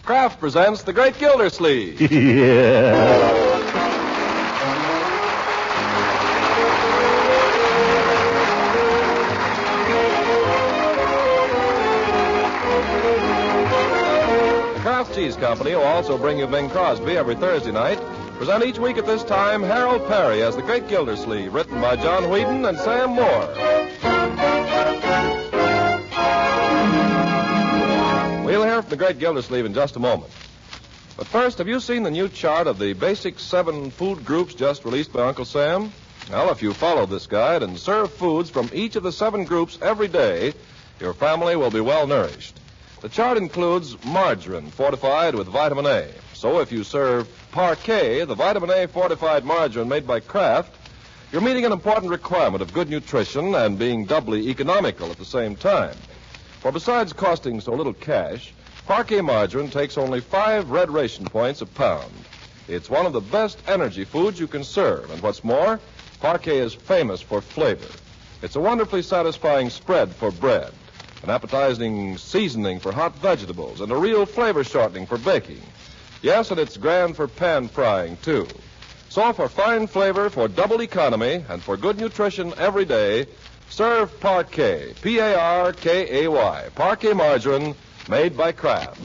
Kraft presents The Great Gildersleeve. Yeah. Cheese Company will also bring you Bing Crosby every Thursday night. Present each week at this time Harold Perry as the Great Gildersleeve, written by John Whedon and Sam Moore. We'll hear from the Great Gildersleeve in just a moment. But first, have you seen the new chart of the basic 7 food groups just released by Uncle Sam? Well, if you follow this guide and serve foods from each of the 7 groups every day, your family will be well nourished. The chart includes margarine fortified with vitamin A. So if you serve Parquet, the vitamin A fortified margarine made by Kraft, you're meeting an important requirement of good nutrition and being doubly economical at the same time. For besides costing so little cash, Parquet margarine takes only 5 red ration points a pound. It's one of the best energy foods you can serve, and what's more, Parquet is famous for flavor. It's a wonderfully satisfying spread for bread, an appetizing seasoning for hot vegetables, and a real flavor shortening for baking. Yes, and it's grand for pan frying, too. So for fine flavor, for double economy, and for good nutrition every day, serve Parquet, P-A-R-K-A-Y, Parquet margarine made by Kraft.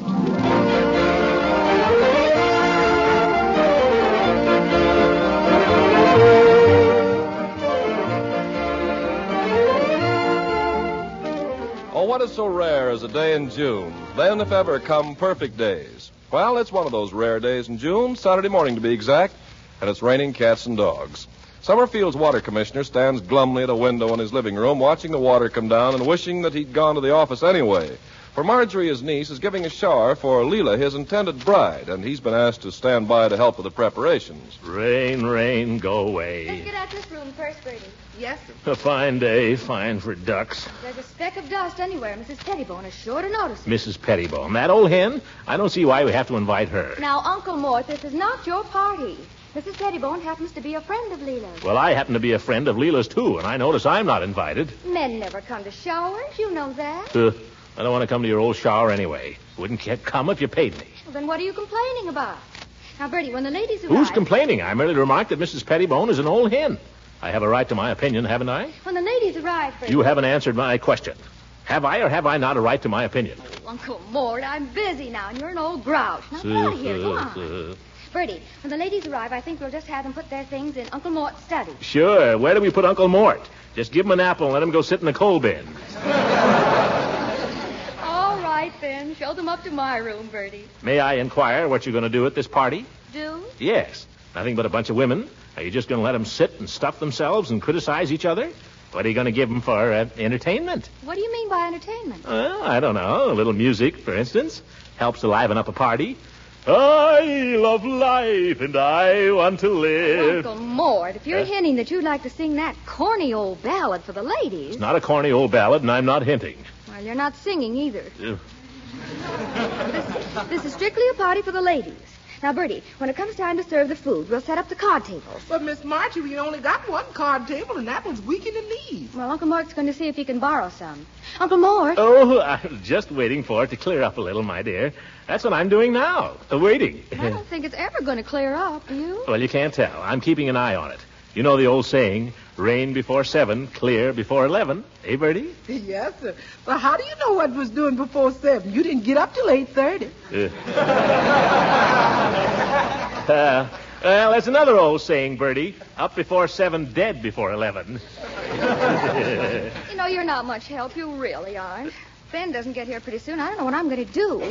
Oh, what is so rare as a day in June? Then, if ever, come perfect days. Well, it's one of those rare days in June, Saturday morning to be exact, and it's raining cats and dogs. Summerfield's water commissioner stands glumly at a window in his living room, watching the water come down and wishing that he'd gone to the office anyway. For Marjorie, his niece, is giving a shower for Lila, his intended bride, and he's been asked to stand by to help with the preparations. Rain, rain, go away. Let's get out this room first, Bertie. Yes, sir. A fine day, fine for ducks. There's a speck of dust anywhere. Mrs. Pettibone is sure to notice it. Mrs. Pettibone, that old hen? I don't see why we have to invite her. Now, Uncle Mort, this is not your party. Mrs. Pettibone happens to be a friend of Lila's. Well, I happen to be a friend of Lila's, too, and I notice I'm not invited. Men never come to showers. You know that. I don't want to come to your old shower anyway. Wouldn't come if you paid me. Well, then what are you complaining about? Now, Bertie, when the ladies arrive... Who's complaining? I merely remarked that Mrs. Pettibone is an old hen. I have a right to my opinion, haven't I? When the ladies arrive, Bertie... You haven't answered my question. Have I or have I not a right to my opinion? Oh, Uncle Mort, I'm busy now, and you're an old grouch. Now, get out of here. Come on. Bertie, when the ladies arrive, I think we'll just have them put their things in Uncle Mort's study. Sure. Where do we put Uncle Mort? Just give him an apple and let him go sit in the coal bin. All right, then. Show them up to my room, Bertie. May I inquire what you're going to do at this party? Do? Yes. Nothing but a bunch of women. Are you just going to let them sit and stuff themselves and criticize each other? What are you going to give them for entertainment? What do you mean by entertainment? Well, I don't know. A little music, for instance. Helps to liven up a party. I love life and I want to live. Uncle Mort, if you're hinting that you'd like to sing that corny old ballad for the ladies... It's not a corny old ballad, and I'm not hinting. Well, you're not singing either. This is strictly a party for the ladies. Now, Bertie, when it comes time to serve the food, we'll set up the card tables. But, Miss Marjorie, we only got one card table, and that one's weak in the knees. Well, Uncle Mort's going to see if he can borrow some. Uncle Mort? Oh, I'm just waiting for it to clear up a little, my dear. That's what I'm doing now, waiting. I don't think it's ever going to clear up, do you? Well, you can't tell. I'm keeping an eye on it. You know the old saying, rain before 7, clear before 11. Eh, Bertie? Yes, sir. Well, how do you know what was doing before 7? You didn't get up till 8:30. Well, that's another old saying, Bertie. Up before 7, dead before 11. You know, you're not much help. You really aren't. Ben doesn't get here pretty soon. I don't know what I'm going to do.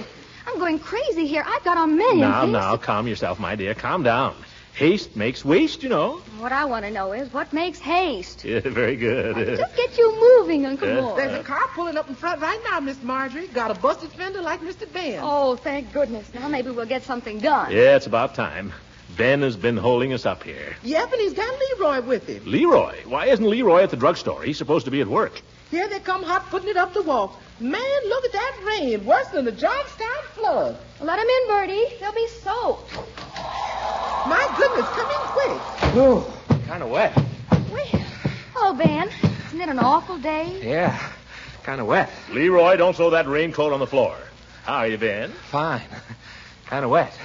I'm going crazy here. I've got a million things. Now, calm yourself, my dear. Calm down. Haste makes waste, you know. What I want to know is what makes haste. Yeah, very good. Just get you moving, Uncle Mort. There's a car pulling up in front right now, Miss Marjorie. Got a busted fender like Mr. Ben. Oh, thank goodness. Now maybe we'll get something done. Yeah, it's about time. Ben has been holding us up here. Yep, and he's got Leroy with him. Leroy? Why isn't Leroy at the drugstore? He's supposed to be at work. Here they come hot putting it up the walk. Man, look at that rain. Worse than the Johnstown flood. Well, let them in, Bertie. They'll be soaked. My goodness, come in quick. Oh, kind of wet. Well, hello, Ben. Isn't it an awful day? Yeah, kind of wet. Leroy, don't throw that raincoat on the floor. How are you, Ben? Fine. Kind of wet.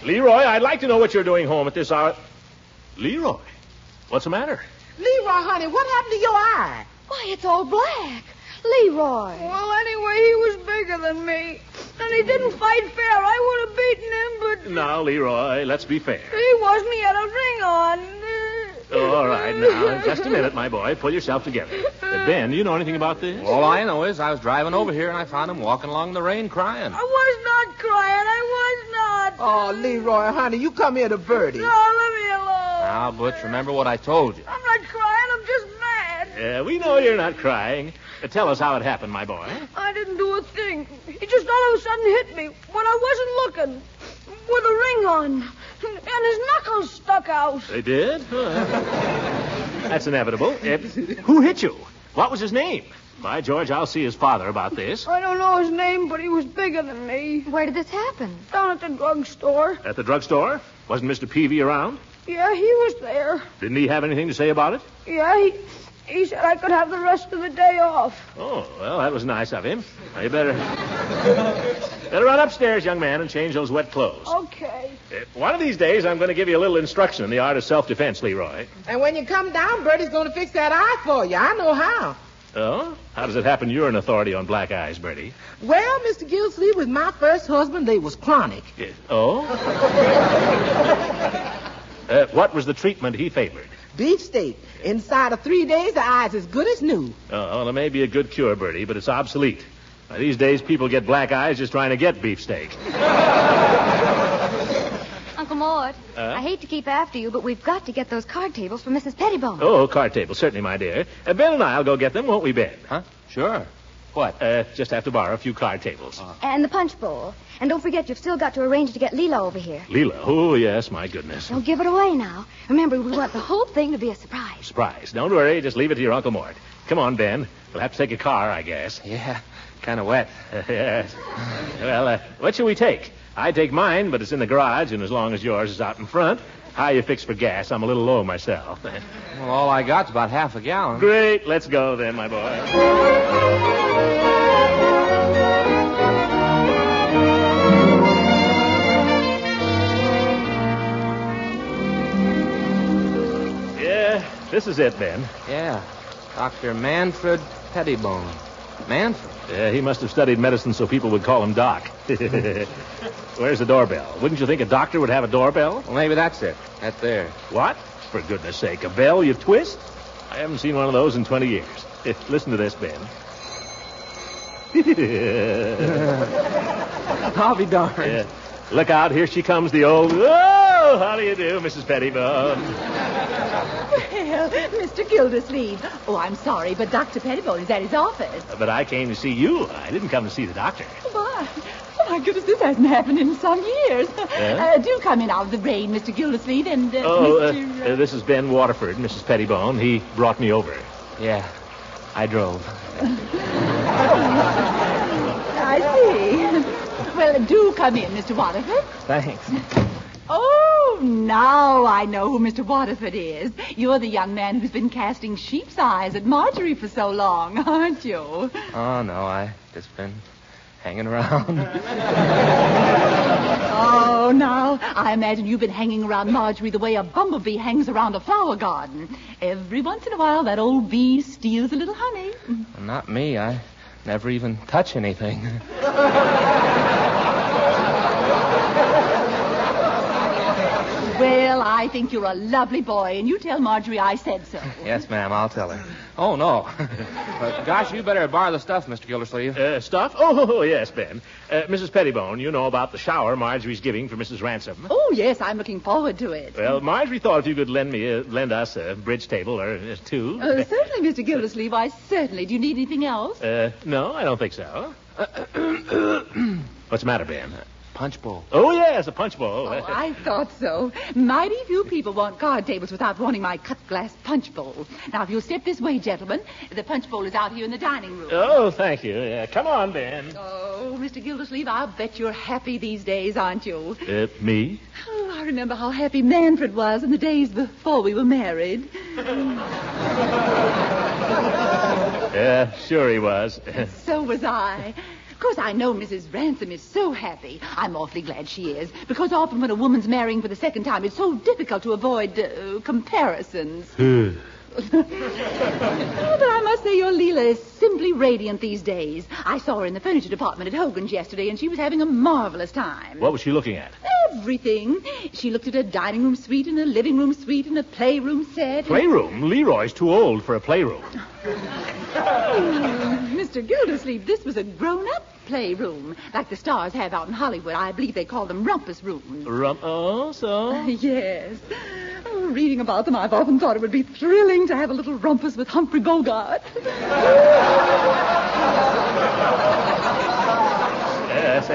Leroy, I'd like to know what you're doing home at this hour. Leroy, what's the matter? Leroy, honey, what happened to your eye? Why, it's all black. Leroy. Well, anyway, he was bigger than me. And he didn't fight fair. I would have beaten him, but... Now, Leroy, let's be fair. He wasn't. He had a ring on. All right, now, just a minute, my boy. Pull yourself together. Ben, do you know anything about this? All I know is I was driving over here and I found him walking along the rain crying. I was not crying. I was not. Oh, Leroy, honey, you come here to Bertie. No, let me alone. Now, Butch, remember what I told you. I'm not crying. I'm just mad. Yeah, we know you're not crying. Tell us how it happened, my boy. I didn't do a thing. He just all of a sudden hit me when I wasn't looking. With a ring on. And his knuckles stuck out. They did? That's inevitable. Who hit you? What was his name? By George, I'll see his father about this. I don't know his name, but he was bigger than me. Where did this happen? Down at the drugstore. At the drugstore? Wasn't Mr. Peavy around? Yeah, he was there. Didn't he have anything to say about it? Yeah, he said I could have the rest of the day off. Oh, well, that was nice of him. Now, you better run upstairs, young man, and change those wet clothes. Okay. One of these days, I'm going to give you a little instruction in the art of self-defense, Leroy. And when you come down, Bertie's going to fix that eye for you. I know how. Oh? How does it happen you're an authority on black eyes, Bertie? Well, Mr. Gildersleeve, with my first husband, they was chronic. Yes. Oh? What was the treatment he favored? Beefsteak. Inside of 3 days, the eye's as good as new. Oh, well, it may be a good cure, Bertie, but it's obsolete. Now, these days, people get black eyes just trying to get beefsteak. Uncle Mort, I hate to keep after you, but we've got to get those card tables for Mrs. Pettibone. Oh, card table, certainly, my dear. Ben and I'll go get them, won't we, Ben? Huh? Sure. What? Just have to borrow a few card tables. And the punch bowl. And don't forget, you've still got to arrange to get Lila over here. Lila? Oh, yes, my goodness. Don't give it away now. Remember, we want the whole thing to be a surprise. Surprise. Don't worry, just leave it to your Uncle Mort. Come on, Ben. We'll have to take a car, I guess. Yeah, kind of wet. Yes. Well, what shall we take? I take mine, but it's in the garage, and as long as yours is out in front, how you fix for gas? I'm a little low myself. Well, all I got's about half a gallon. Great. Let's go then, my boy. Yeah, this is it, Ben. Yeah. Dr. Manfred Pettibone. Manfred? Yeah, he must have studied medicine so people would call him Doc. Where's the doorbell? Wouldn't you think a doctor would have a doorbell? Well, maybe that's it. Right there. What? For goodness sake, a bell you twist? I haven't seen one of those in 20 years. Listen to this, Ben. I'll be darned. Look out, here she comes, the old... Oh, how do you do, Mrs. Pettibone? Well, Mr. Gildersleeve. Oh, I'm sorry, but Dr. Pettibone is at his office. But I came to see you. I didn't come to see the doctor. Why? Oh, my goodness, this hasn't happened in some years. Do come in out of the rain, Mr. Gildersleeve, and Mr. This is Ben Waterford, Mrs. Pettibone. He brought me over. Yeah, I drove. I see. Well, do come in, Mr. Waterford. Thanks. Oh, now I know who Mr. Waterford is. You're the young man who's been casting sheep's eyes at Marjorie for so long, aren't you? Oh, no, I just been hanging around. Oh, now, I imagine you've been hanging around Marjorie the way a bumblebee hangs around a flower garden. Every once in a while, that old bee steals a little honey. Not me. I never even touch anything. Well, I think you're a lovely boy, and you tell Marjorie I said so. Yes, ma'am, I'll tell her. Oh, no. But, gosh, you better borrow the stuff, Mr. Gildersleeve. Stuff? Oh, yes, Ben. Mrs. Pettibone, you know about the shower Marjorie's giving for Mrs. Ransom. Oh, yes, I'm looking forward to it. Well, Marjorie thought if you could lend us a bridge table or two. Certainly, Mr. Gildersleeve, I certainly. Do you need anything else? No, I don't think so. What's the matter, Ben? Punch bowl. Oh, yes, a punch bowl. Oh, I thought so. Mighty few people want card tables without wanting my cut glass punch bowl. Now, if you'll step this way, gentlemen, the punch bowl is out here in the dining room. Oh, thank you. Yeah, come on, Ben. Oh, Mr. Gildersleeve, I'll bet you're happy these days, aren't you? Me? Oh, I remember how happy Manfred was in the days before we were married. Yeah, sure he was. So was I. Of course, I know Mrs. Ransom is so happy. I'm awfully glad she is, because often when a woman's marrying for the second time, it's so difficult to avoid comparisons. But I must say your Lila is simply radiant these days. I saw her in the furniture department at Hogan's yesterday, and she was having a marvelous time. What was she looking at? Everything. She looked at a dining room suite and a living room suite and a playroom set. Playroom? Leroy's too old for a playroom. Mr. Gildersleeve, this was a grown-up playroom, like the stars have out in Hollywood. I believe they call them rumpus rooms. Oh, so? Yes. Oh, reading about them, I've often thought it would be thrilling to have a little rumpus with Humphrey Bogart. Yes,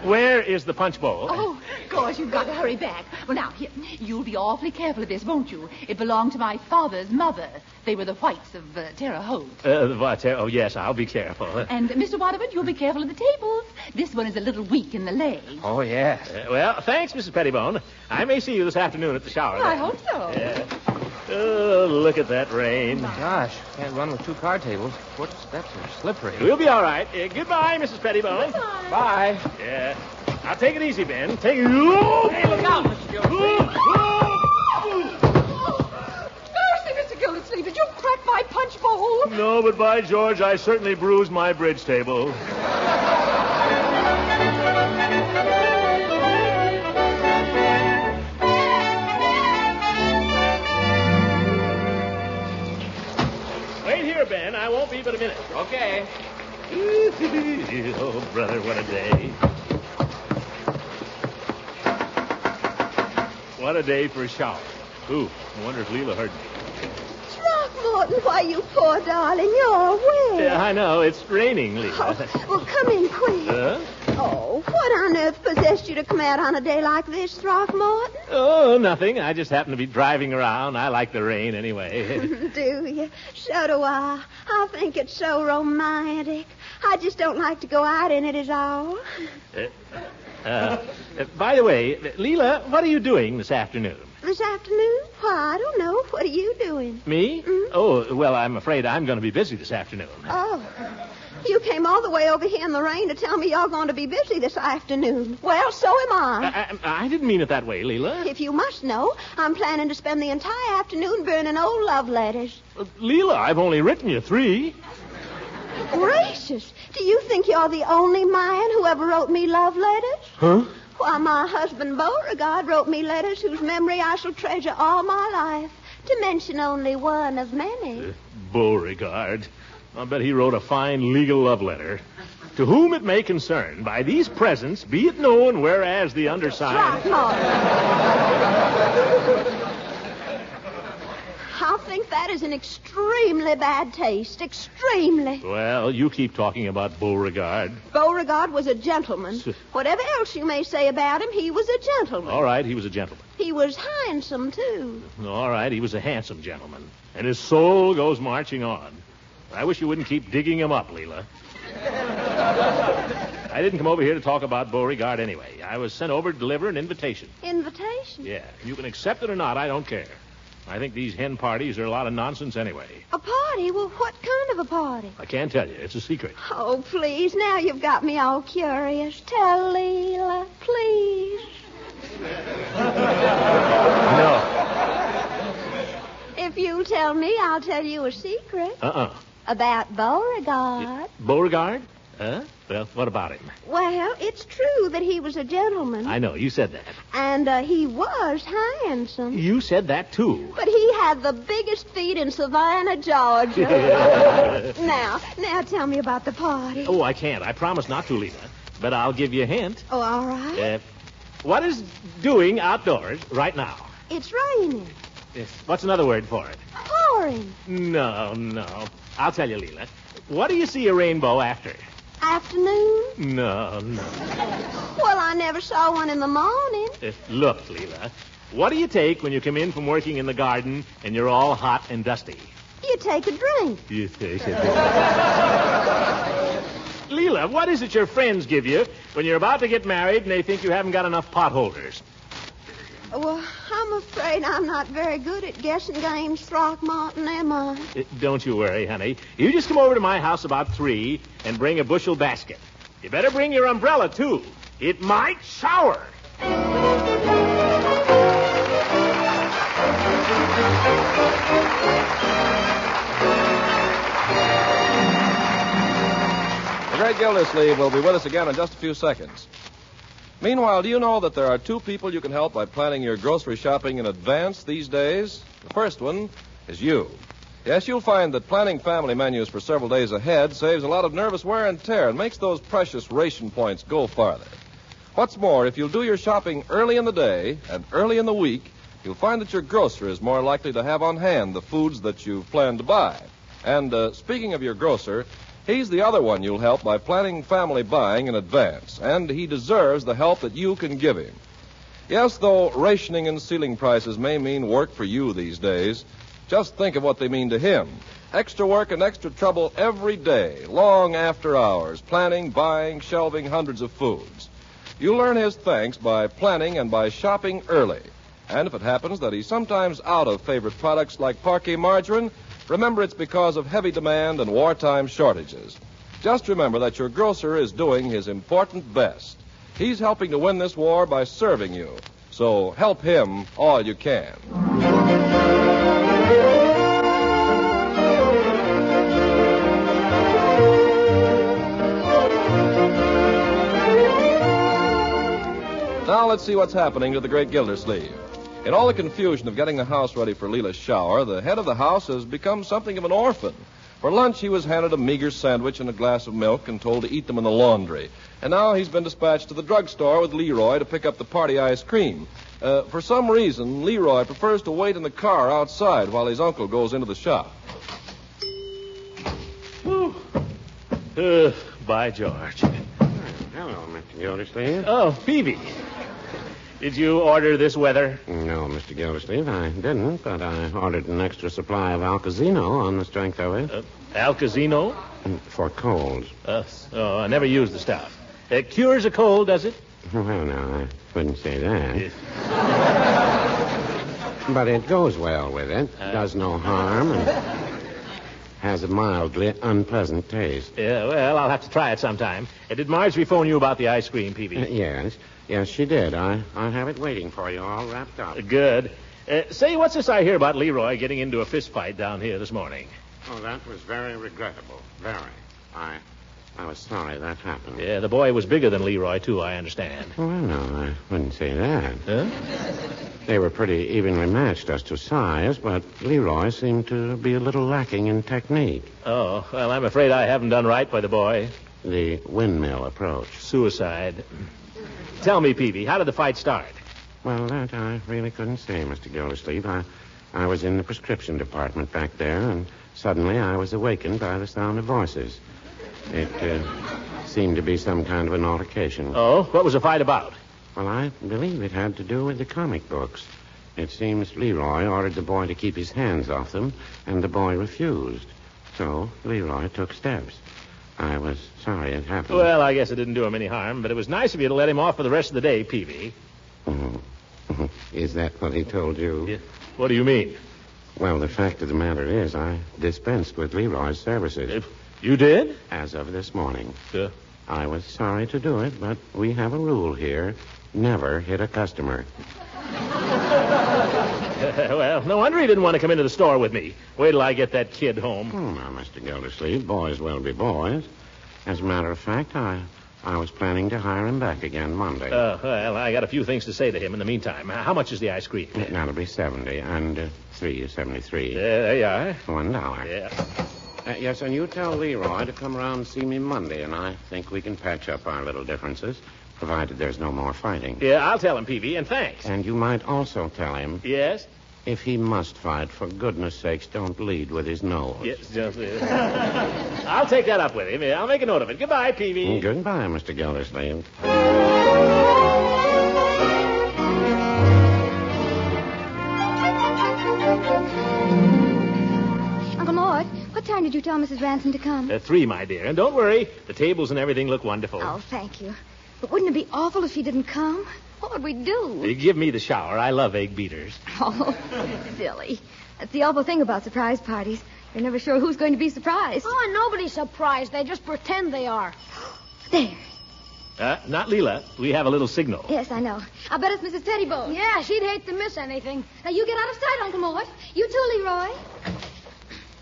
where is the punch bowl? Oh, of course, you've got to hurry back. Well, now, here, you'll be awfully careful of this, won't you? It belonged to my father's mother. They were the Whites of Terre Haute. Oh, yes, I'll be careful. And, Mr. Waterford, you'll be careful of the tables. This one is a little weak in the leg. Oh, yeah. Well, thanks, Mrs. Pettibone. I may see you this afternoon at the shower. Well, I hope so. Yeah. Oh, look at that rain. Gosh, can't run with 2 card tables. Footsteps are slippery. We'll be all right. Goodbye, Mrs. Pettibone. Goodbye. Bye. Yeah. Now, take it easy, Ben. Take it... Hey, look out, Mr. Gildersleeve. Mercy, Mr. Gildersleeve, did you crack my punch bowl? No, but by George, I certainly bruised my bridge table. Wait here, Ben. I won't be but a minute. Okay. Oh, brother, what a day. What a day for a shower. Ooh, I wonder if Leila heard me. Throckmorton, why, you poor darling, you're wet. Yeah, I know. It's raining, Leila. Oh, well, come in quick. Oh, what on earth possessed you to come out on a day like this, Throckmorton? Oh, nothing. I just happened to be driving around. I like the rain anyway. Do you? So do I. I think it's so romantic. I just don't like to go out in it is all. By the way, Leila, what are you doing this afternoon? This afternoon? Why, I don't know. What are you doing? Me? Mm? Oh, well, I'm afraid I'm going to be busy this afternoon. Oh. You came all the way over here in the rain to tell me you're going to be busy this afternoon. Well, so am I. I didn't mean it that way, Leila. If you must know, I'm planning to spend the entire afternoon burning old love letters. Leila, I've only written you 3. Gracious. Do you think you're the only man who ever wrote me love letters? Huh? Why, my husband Beauregard wrote me letters whose memory I shall treasure all my life, to mention only one of many. Beauregard. I bet he wrote a fine legal love letter. To whom it may concern, by these presents, be it known whereas the undersigned... I think that is an extremely bad taste. Extremely. Well, you keep talking about Beauregard. Beauregard was a gentleman. Whatever else you may say about him, he was a gentleman. All right, he was a gentleman. He was handsome, too. All right, he was a handsome gentleman. And his soul goes marching on. I wish you wouldn't keep digging him up, Leila. I didn't come over here to talk about Beauregard anyway. I was sent over to deliver an invitation. Invitation? Yeah. You can accept it or not, I don't care. I think these hen parties are a lot of nonsense anyway. A party? Well, what kind of a party? I can't tell you. It's a secret. Oh, please. Now you've got me all curious. Tell Leila, please. No. If you'll tell me, I'll tell you a secret. About Beauregard. Beauregard? Well, what about him? Well, it's true that he was a gentleman. I know, you said that. And he was handsome. You said that, too. But he had the biggest feet in Savannah, Georgia. Now tell me about the party. Oh, I can't. I promise not to, Lila. But I'll give you a hint. Oh, all right. What is doing outdoors right now? It's raining. What's another word for it? Pouring. No. I'll tell you, Lila. What do you see a rainbow after? Afternoon? No. Well, I never saw one in the morning. Look, Leila, what do you take when you come in from working in the garden and you're all hot and dusty? You take a drink. You take a drink. Leila, what is it your friends give you when you're about to get married and they think you haven't got enough potholders? Well, I'm afraid I'm not very good at guessing games, Throckmorton, am I? Don't you worry, honey. You just come over to my house about 3 and bring a bushel basket. You better bring your umbrella, too. It might shower. The great Gildersleeve will be with us again in just a few seconds. Meanwhile, do you know that there are two people you can help by planning your grocery shopping in advance these days? The first one is you. Yes, you'll find that planning family menus for several days ahead saves a lot of nervous wear and tear and makes those precious ration points go farther. What's more, if you'll do your shopping early in the day and early in the week, you'll find that your grocer is more likely to have on hand the foods that you've planned to buy. And speaking of your grocer, he's the other one you'll help by planning family buying in advance, and he deserves the help that you can give him. Yes, though rationing and ceiling prices may mean work for you these days, just think of what they mean to him. Extra work and extra trouble every day, long after hours, planning, buying, shelving hundreds of foods. You'll learn his thanks by planning and by shopping early. And if it happens that he's sometimes out of favorite products like Parkay margarine, remember it's because of heavy demand and wartime shortages. Just remember that your grocer is doing his important best. He's helping to win this war by serving you. So help him all you can. Now let's see what's happening to the great Gildersleeve. In all the confusion of getting the house ready for Lila's shower, the head of the house has become something of an orphan. For lunch, he was handed a meager sandwich and a glass of milk and told to eat them in the laundry. And now he's been dispatched to the drugstore with Leroy to pick up the party ice cream. For some reason, Leroy prefers to wait in the car outside while his uncle goes into the shop. By George. Hello, Mr. Gildersleeve. Oh, Phoebe. Did you order this weather? No, Mr. Gildersleeve, I didn't, but I ordered an extra supply of Alcazino on the strength of it. Alcazino? For colds. I never use the stuff. It cures a cold, does it? Well, no, I wouldn't say that. But it goes well with it. Does no harm and has a mildly unpleasant taste. Yeah, well, I'll have to try it sometime. Did Marjorie phone you about the ice cream, Peavy? Yes. Yes, she did. I have it waiting for you all wrapped up. Good. Say, what's this I hear about Leroy getting into a fist fight down here this morning? Oh, that was very regrettable. Very. I was sorry that happened. Yeah, the boy was bigger than Leroy, too, I understand. Well, no, I wouldn't say that. Huh? They were pretty evenly matched as to size, but Leroy seemed to be a little lacking in technique. Oh, well, I'm afraid I haven't done right by the boy. The windmill approach. Suicide. Tell me, Peavy, how did the fight start? Well, that I really couldn't say, Mr. Gildersleeve. I was in the prescription department back there, and suddenly I was awakened by the sound of voices. It seemed to be some kind of an altercation. Oh, what was the fight about? Well, I believe it had to do with the comic books. It seems Leroy ordered the boy to keep his hands off them, and the boy refused. So Leroy took steps. I was sorry it happened. Well, I guess it didn't do him any harm, but it was nice of you to let him off for the rest of the day, Peavy. Oh. Is that what he told you? Yeah. What do you mean? Well, the fact of the matter is I dispensed with Leroy's services. You did? As of this morning. Yeah. I was sorry to do it, but we have a rule here. Never hit a customer. Well, no wonder he didn't want to come into the store with me. Wait till I get that kid home. Oh, now, Mr. Gildersleeve, boys will be boys. As a matter of fact, I was planning to hire him back again Monday. Well, I got a few things to say to him in the meantime. How much is the ice cream? That'll be 70, and 3 is 73. There you are. $1. Yeah. Yes, and you tell Leroy to come around and see me Monday, and I think we can patch up our little differences, provided there's no more fighting. Yeah, I'll tell him, Peavy, and thanks. And you might also tell him... Yes? If he must fight, for goodness sakes, don't lead with his nose. Yes, just... I'll take that up with him. I'll make a note of it. Goodbye, Peavy. Goodbye, Mr. Gildersleeve. Uncle Mort, what time did you tell Mrs. Ransom to come? 3, my dear. And don't worry, the tables and everything look wonderful. Oh, thank you. But wouldn't it be awful if she didn't come? What would we do? Give me the shower. I love egg beaters. Oh, silly. That's the awful thing about surprise parties. You're never sure who's going to be surprised. Oh, nobody's surprised. They just pretend they are. There. Not Lila. We have a little signal. Yes, I know. I bet it's Mrs. Pettibone. Yeah, she'd hate to miss anything. Now, you get out of sight, Uncle Mort. You too, Leroy.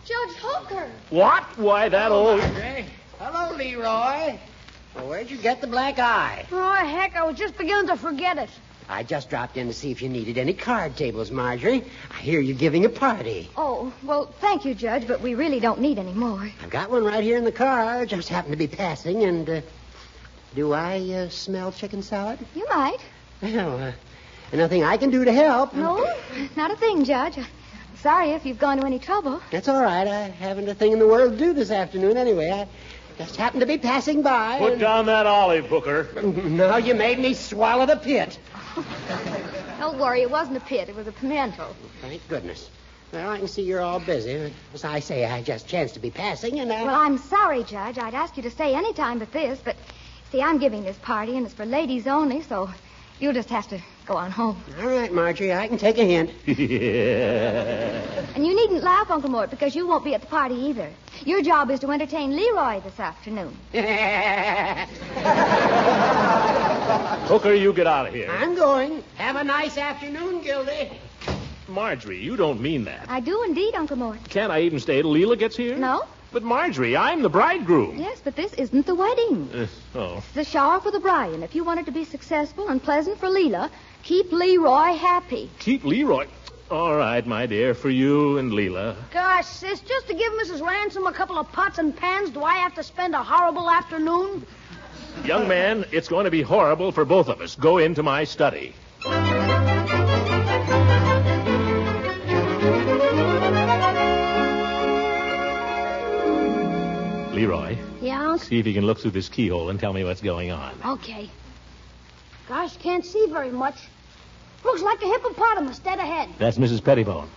Judge Hooker. What? Why, that old... Marjorie. Hello, Leroy. Well, where'd you get the black eye? Oh, heck, I was just beginning to forget it. I just dropped in to see if you needed any card tables, Marjorie. I hear you're giving a party. Oh, well, thank you, Judge, but we really don't need any more. I've got one right here in the car. Just happened to be passing, and, do I smell chicken salad? You might. Well, nothing I can do to help. No, not a thing, Judge. Sorry if you've gone to any trouble. That's all right. I haven't a thing in the world to do this afternoon anyway. I just happened to be passing by. Put down that olive, Hooker. No, you made me swallow the pit. Don't worry, it wasn't a pit. It was a pimento. Thank goodness. Well, I can see you're all busy. As I say, I just chanced to be passing, and I... Well, I'm sorry, Judge. I'd ask you to stay any time but this, but see, I'm giving this party, and it's for ladies only, so you'll just have to go on home. All right, Marjorie, I can take a hint. And you needn't laugh, Uncle Mort, because you won't be at the party either. Your job is to entertain Leroy this afternoon. Hooker, you get out of here. I'm going. Have a nice afternoon, Gildy. Marjorie, you don't mean that. I do indeed, Uncle Mort. Can't I even stay till Lila gets here? No? But Marjorie, I'm the bridegroom. Yes, but this isn't the wedding. Oh. It's the shower for the bride, and if you want it to be successful and pleasant for Lila, keep Leroy happy. Keep Leroy. All right, my dear, for you and Lila. Gosh, sis, just to give Mrs. Ransom a couple of pots and pans, do I have to spend a horrible afternoon? Young man, it's going to be horrible for both of us. Go into my study. Leroy. Yeah, Unc? See if you can look through this keyhole and tell me what's going on. Okay. Gosh, can't see very much. Looks like a hippopotamus dead ahead. That's Mrs. Pettibone.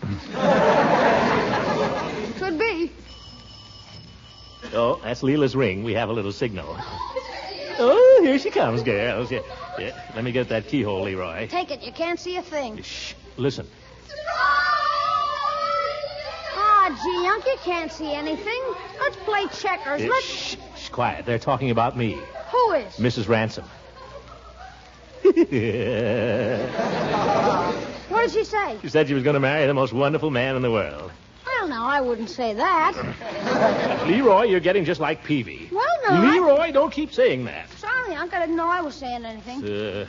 Could be. Oh, that's Lila's ring. We have a little signal. Oh, here she comes, girls. Yeah. Let me get that keyhole, Leroy. Take it. You can't see a thing. Shh. Listen. Gee, Unc, you can't see anything. Let's play checkers. Shh. Quiet. They're talking about me. Who is? Mrs. Ransom. What did she say? She said she was going to marry the most wonderful man in the world. Well, no, I wouldn't say that. Leroy, you're getting just like Peavy. Well, no. Leroy, don't keep saying that. Sorry, Unc, I didn't know I was saying anything.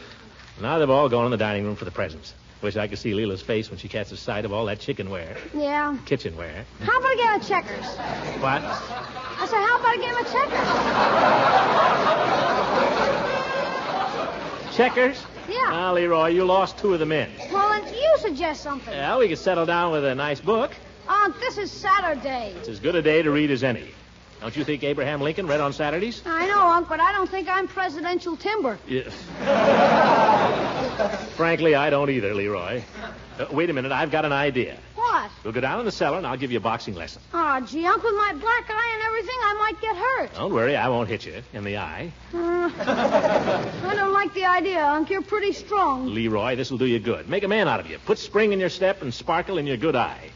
Now they've all gone in the dining room for the presents. Wish I could see Lila's face when she catches sight of all that chickenware. Yeah. Kitchenware. How about a game of checkers? What? I said, how about a game of checkers? Checkers? Yeah. Now, Leroy, you lost 2 of the men. Well, then you suggest something. Yeah, we could settle down with a nice book. Unc, this is Saturday. It's as good a day to read as any. Don't you think Abraham Lincoln read on Saturdays? I know, Unc, but I don't think I'm presidential timber. Yeah. Frankly, I don't either, Leroy. Wait a minute, I've got an idea. What? We'll go down in the cellar and I'll give you a boxing lesson. Oh, gee, Unc, with my black eye and everything, I might get hurt. Don't worry, I won't hit you in the eye. I don't like the idea, Unc. You're pretty strong. Leroy, this will do you good. Make a man out of you. Put spring in your step and sparkle in your good eye.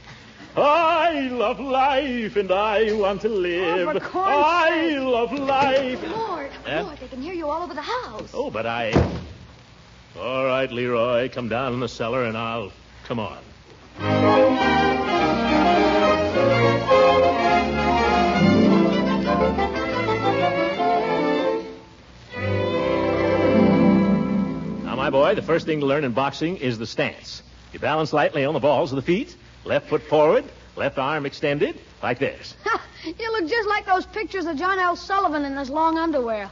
I love life and I want to live. Oh, for corn's I sake. love life. Lord, they can hear you all over the house. Oh, but I... All right, Leroy, come down in the cellar and I'll... Come on. Now, my boy, the first thing to learn in boxing is the stance. You balance lightly on the balls of the feet, left foot forward, left arm extended, like this. You look just like those pictures of John L. Sullivan in his long underwear.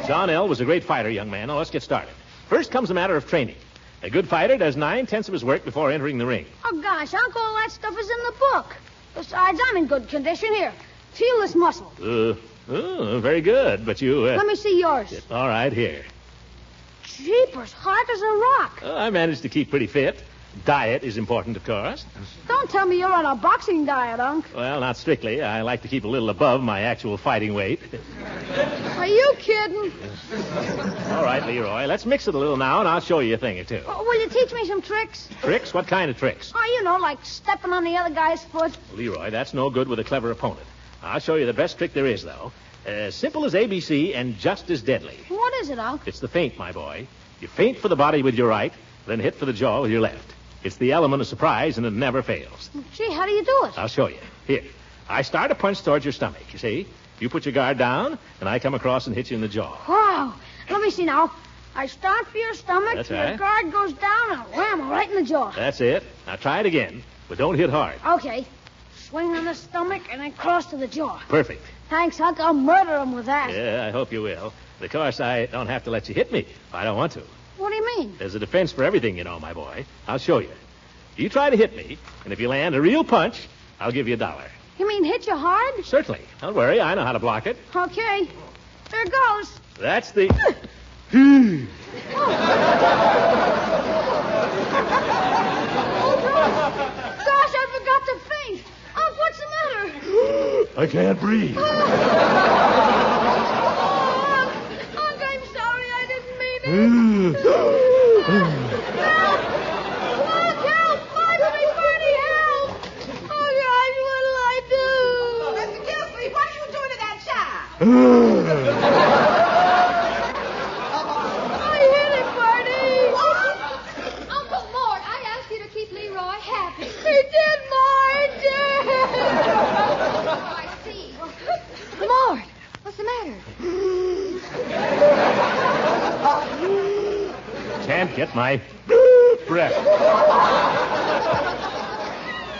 John L. was a great fighter, young man. Now, let's get started. First comes the matter of training. A good fighter does 9/10 of his work before entering the ring. Oh, gosh, Unc, all that stuff is in the book. Besides, I'm in good condition. Here, feel this muscle. Very good, but you... Let me see yours. All right, here. Jeepers, hard as a rock. I managed to keep pretty fit. Diet is important, of course. Don't tell me you're on a boxing diet, Unc. Well, not strictly. I like to keep a little above my actual fighting weight. Are you kidding? All right, Leroy, let's mix it a little now, and I'll show you a thing or two. Will you teach me some tricks? Tricks? What kind of tricks? Oh, you know, like stepping on the other guy's foot. Leroy, that's no good with a clever opponent. I'll show you the best trick there is, though. Simple as ABC and just as deadly. What is it, Unc? It's the feint, my boy. You feint for the body with your right, then hit for the jaw with your left. It's the element of surprise, and it never fails. Gee, how do you do it? I'll show you. Here. I start a punch towards your stomach, you see? You put your guard down, and I come across and hit you in the jaw. Wow. Let me see now. I start for your stomach, That's your right. guard goes down, and wham, right in the jaw. That's it. Now try it again, but don't hit hard. Okay. Swing on the stomach and then cross to the jaw. Perfect. Thanks, Unc. I'll murder him with that. Yeah, I hope you will. Of course, I don't have to let you hit me if I don't want to. What do you mean? There's a defense for everything, you know, my boy. I'll show you. You try to hit me, and if you land a real punch, I'll give you $1. You mean hit you hard? Certainly. Don't worry, I know how to block it. Okay. There goes. That's the... Gosh, I forgot to faint. Unc, what's the matter? I can't breathe. Unc, I'm sorry. I didn't mean it. Help! Find me, Bertie, help! Oh, gosh, what'll I do? Mr. Gildersleeve, what are you doing to that child? I hit him, Bertie. Uncle Mort, I asked you to keep Leroy happy. He did, Ma, he did. Oh, I see. Mort, what's the matter? Can't get my breath.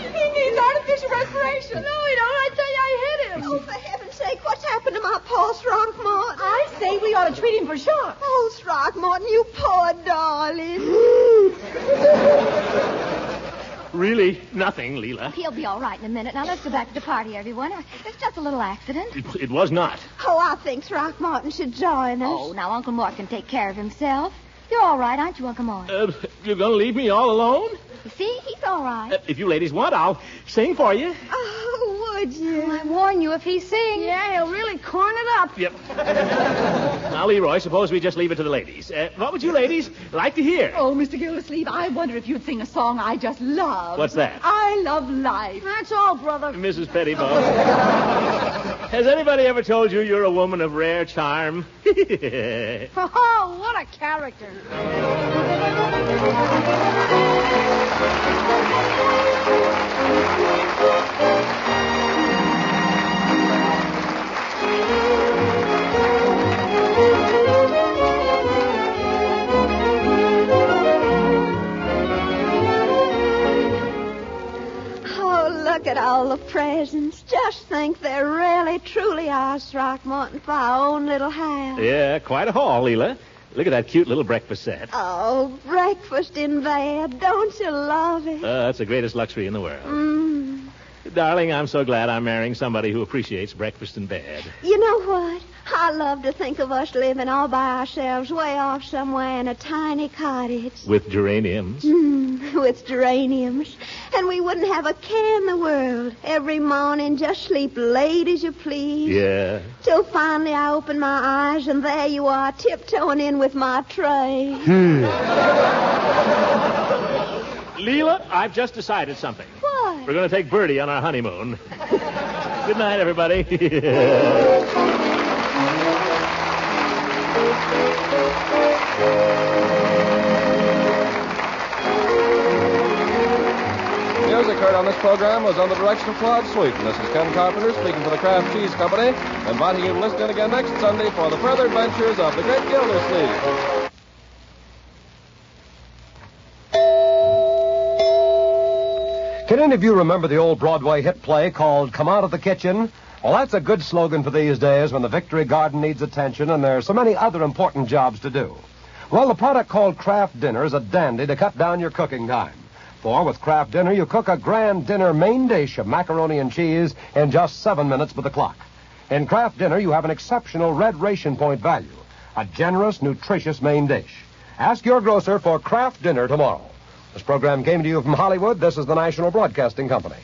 He needs artificial respiration. No, he don't. I tell you, I hit him. Oh, for heaven's sake, what's happened to my poor Throckmorton? I say we ought to treat him for sure. Oh, Throckmorton, you poor darling. Really nothing, Lila. He'll be all right in a minute. Now, let's go back to the party, everyone. It's just a little accident. It was not. Oh, I think Throckmorton should join us. Oh, now, Uncle Mort can take care of himself. You're all right, aren't you, Uncle Mort? You're going to leave me all alone? You see, he's all right. If you ladies want, I'll sing for you. Oh, would you? I warn you, if he sings... Yeah, he'll really corn it up. Yep. Now, Leroy, suppose we just leave it to the ladies. What would you ladies like to hear? Oh, Mr. Gildersleeve, I wonder if you'd sing a song I just love. What's that? I love life. That's all, brother. Mrs. Pettibone. Has anybody ever told you you're a woman of rare charm? Oh, what a character. Oh, look at all the presents. Just think there really, truly are, Throckmorton, for our own little house. Yeah, quite a haul, Leila. Look at that cute little breakfast set. Oh, breakfast in bed. Don't you love it? That's the greatest luxury in the world. Darling, I'm so glad I'm marrying somebody who appreciates breakfast in bed. You know what? I love to think of us living all by ourselves way off somewhere in a tiny cottage. With geraniums. With geraniums. And we wouldn't have a care in the world. Every morning just sleep late as you please. Yeah. Till finally I open my eyes and there you are tiptoeing in with my tray. Leila, I've just decided something. What? We're going to take Bertie on our honeymoon. Good night, everybody. Music heard on this program was under the direction of Claude Sweet. And this is Ken Carpenter speaking for the Kraft Cheese Company, inviting you to listen in again next Sunday for the further adventures of the great Gildersleeve. Can any of you remember the old Broadway hit play called Come Out of the Kitchen? Well, that's a good slogan for these days when the Victory Garden needs attention and there are so many other important jobs to do. Well, the product called Kraft Dinner is a dandy to cut down your cooking time. For with Kraft Dinner, you cook a grand dinner main dish of macaroni and cheese in just 7 minutes by the clock. In Kraft Dinner, you have an exceptional red ration point value, a generous, nutritious main dish. Ask your grocer for Kraft Dinner tomorrow. This program came to you from Hollywood. This is the National Broadcasting Company.